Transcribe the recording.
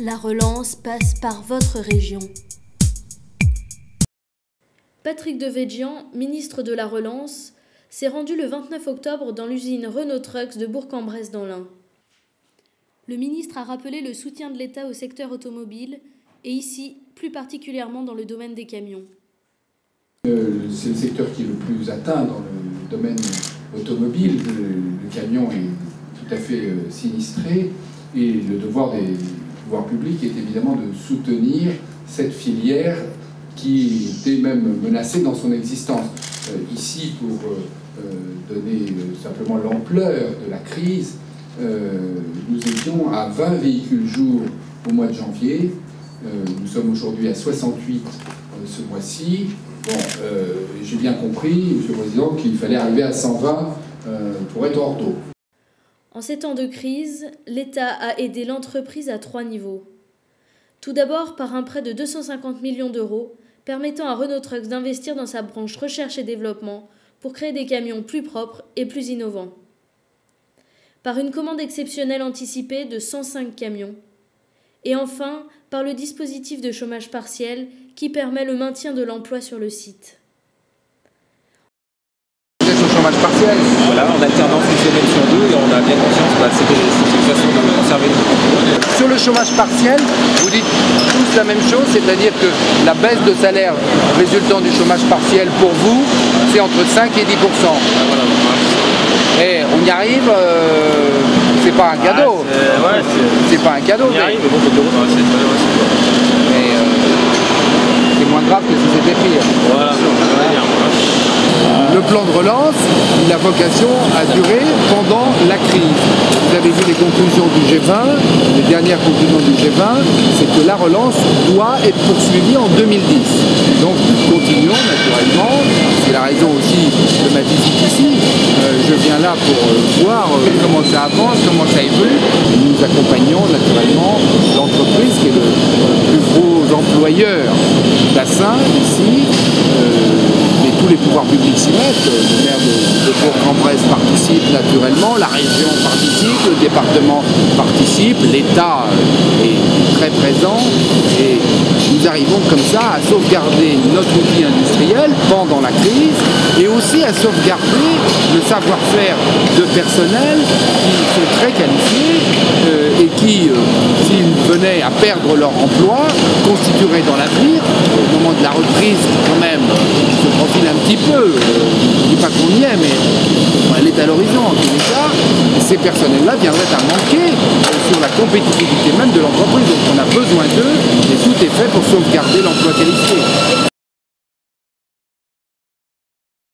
La relance passe par votre région. Patrick Devedjian, ministre de la Relance, s'est rendu le 29 octobre dans l'usine Renault Trucks de Bourg-en-Bresse dans l'Ain. Le ministre a rappelé le soutien de l'État au secteur automobile et ici, plus particulièrement dans le domaine des camions. C'est le secteur qui est le plus atteint dans le domaine automobile. Le camion est tout à fait sinistré et le devoir des pouvoirs publics est évidemment de soutenir cette filière qui était même menacée dans son existence. Ici, pour donner simplement l'ampleur de la crise, nous étions à 20 véhicules jour au mois de janvier. Nous sommes aujourd'hui à 68 ce mois-ci. Bon, j'ai bien compris, Monsieur le Président, qu'il fallait arriver à 120 pour être hors d'eau. En ces temps de crise, l'État a aidé l'entreprise à 3 niveaux. Tout d'abord par un prêt de 250 millions d'euros, permettant à Renault Trucks d'investir dans sa branche recherche et développement pour créer des camions plus propres et plus innovants. Par une commande exceptionnelle anticipée de 105 camions. Et enfin, par le dispositif de chômage partiel qui permet le maintien de l'emploi sur le site. Au chômage partiel. Voilà, en alternance une semaine sur deux et on a bien conscience que c'est une façon de conserver le temps. Sur le chômage partiel, vous dites tous la même chose, c'est-à-dire que la baisse de salaire résultant du chômage partiel pour vous, c'est entre 5 et 10%. Voilà, et on y arrive, c'est pas un cadeau. C'est pas un cadeau. On y arrive, mais bon, c'est moins grave que si c'était pire. Voilà, le plan de relance, il a vocation à durer pendant la crise. Vous avez vu les conclusions du G20, les dernières conclusions du G20, c'est que la relance doit être poursuivie en 2010. Donc nous continuons naturellement, c'est la raison aussi de ma visite ici. Je viens là pour voir comment ça avance, comment ça évolue. Et nous accompagnons naturellement l'entreprise qui est le plus gros employeur bassin ici. Mais tous les pouvoirs publics s'y mettent, le maire de Bourg-en-Bresse participe naturellement, la région participe, le département participe, l'État est très présent et nous arrivons comme ça à sauvegarder notre outil industriel pendant la crise et aussi à sauvegarder le savoir-faire de personnel qui sont très qualifiés et qui, s'ils venaient à perdre leur emploi, constitueraient dans l'avenir, au moment de la reprise quand même, se profile un petit peu, je ne dis pas qu'on y est, mais elle est à l'horizon en tous les cas, ces personnels-là viendraient à manquer sur la compétitivité même de l'entreprise, donc on a besoin d'eux et tout est fait pour sauvegarder l'emploi qualifié.